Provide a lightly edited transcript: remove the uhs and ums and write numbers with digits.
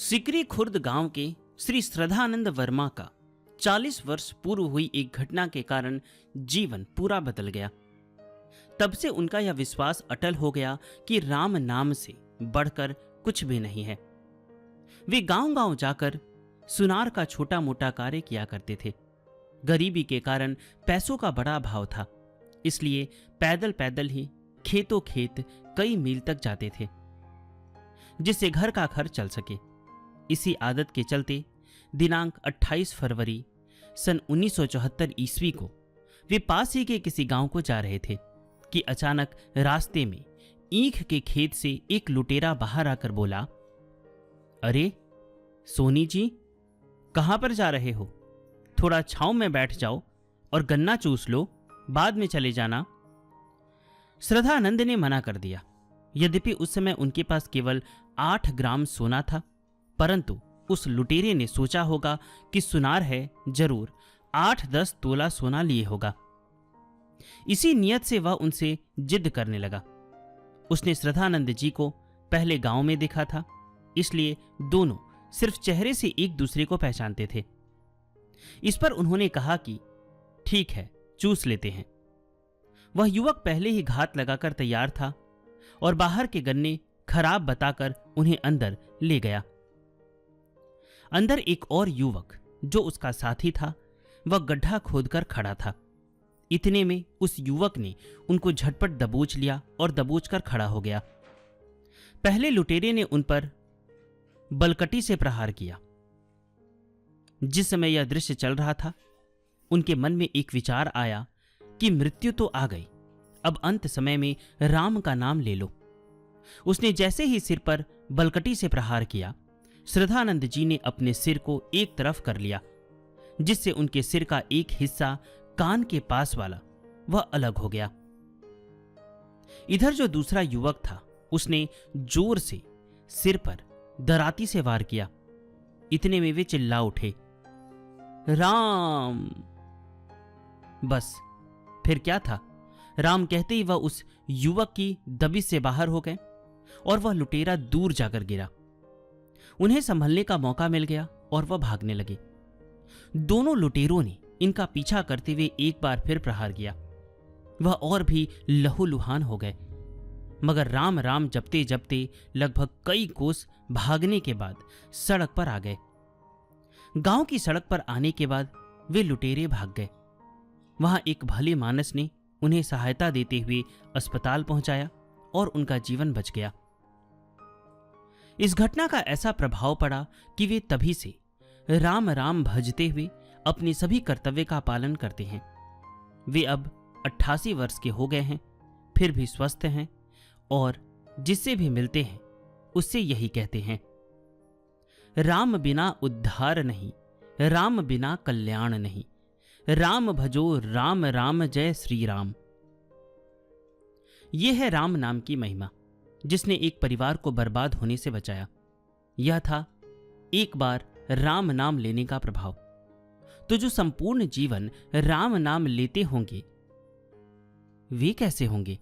सिकरी खुर्द गांव के श्री श्रद्धानंद वर्मा का 40 वर्ष पूर्व हुई एक घटना के कारण जीवन पूरा बदल गया। तब से उनका यह विश्वास अटल हो गया कि राम नाम से बढ़कर कुछ भी नहीं है। वे गांव-गांव जाकर सुनार का छोटा मोटा कार्य किया करते थे। गरीबी के कारण पैसों का बड़ा अभाव था, इसलिए पैदल पैदल ही खेतों खेत कई मील तक जाते थे, जिससे घर का खर्च चल सके। इसी आदत के चलते दिनांक 28 फरवरी सन 1974 ईस्वी को वे पास ही के किसी गांव को जा रहे थे कि अचानक रास्ते में ईख के खेत से एक लुटेरा बाहर आकर बोला, अरे सोनी जी, कहां पर जा रहे हो? थोड़ा छांव में बैठ जाओ और गन्ना चूस लो, बाद में चले जाना। श्रद्धानंद ने मना कर दिया। यद्यपि उस समय उनके पास केवल 8 ग्राम सोना था, परंतु उस लुटेरे ने सोचा होगा कि सुनार है, जरूर 8-10 तोला सोना लिए होगा। इसी नियत से वह उनसे जिद करने लगा। उसने श्रद्धानंद जी को पहले गांव में देखा था, इसलिए दोनों सिर्फ चेहरे से एक दूसरे को पहचानते थे। इस पर उन्होंने कहा कि ठीक है, चूस लेते हैं। वह युवक पहले ही घात लगाकर तैयार था और बाहर के गन्ने खराब बताकर उन्हें अंदर ले गया। अंदर एक और युवक जो उसका साथी था, वह गड्ढा खोदकर खड़ा था। इतने में उस युवक ने उनको झटपट दबोच लिया और दबोचकर खड़ा हो गया। पहले लुटेरे ने उन पर बलकटी से प्रहार किया। जिस समय यह दृश्य चल रहा था, उनके मन में एक विचार आया कि मृत्यु तो आ गई, अब अंत समय में राम का नाम ले लो। उसने जैसे ही सिर पर बलकटी से प्रहार किया, श्रद्धानंद जी ने अपने सिर को एक तरफ कर लिया, जिससे उनके सिर का एक हिस्सा, कान के पास वाला, वह अलग हो गया। इधर जो दूसरा युवक था, उसने जोर से सिर पर दराती से वार किया। इतने में वे चिल्ला उठे, राम। बस फिर क्या था, राम कहते ही वह उस युवक की दबिश से बाहर हो गए और वह लुटेरा दूर जाकर गिरा। उन्हें संभलने का मौका मिल गया और वह भागने लगे। दोनों लुटेरों ने इनका पीछा करते हुए एक बार फिर प्रहार किया। वह और भी लहूलुहान हो गए, मगर राम राम जपते जपते लगभग कई कोस भागने के बाद सड़क पर आ गए। गांव की सड़क पर आने के बाद वे लुटेरे भाग गए। वहां एक भले मानस ने उन्हें सहायता देते हुए अस्पताल पहुंचाया और उनका जीवन बच गया। इस घटना का ऐसा प्रभाव पड़ा कि वे तभी से राम राम भजते हुए अपने सभी कर्तव्य का पालन करते हैं। वे अब 88 वर्ष के हो गए हैं, फिर भी स्वस्थ हैं और जिससे भी मिलते हैं उससे यही कहते हैं, राम बिना उद्धार नहीं, राम बिना कल्याण नहीं, राम भजो राम राम जय श्री राम। यह है राम नाम की महिमा, जिसने एक परिवार को बर्बाद होने से बचाया। यह था एक बार राम नाम लेने का प्रभाव। तो जो संपूर्ण जीवन राम नाम लेते होंगे, वे कैसे होंगे?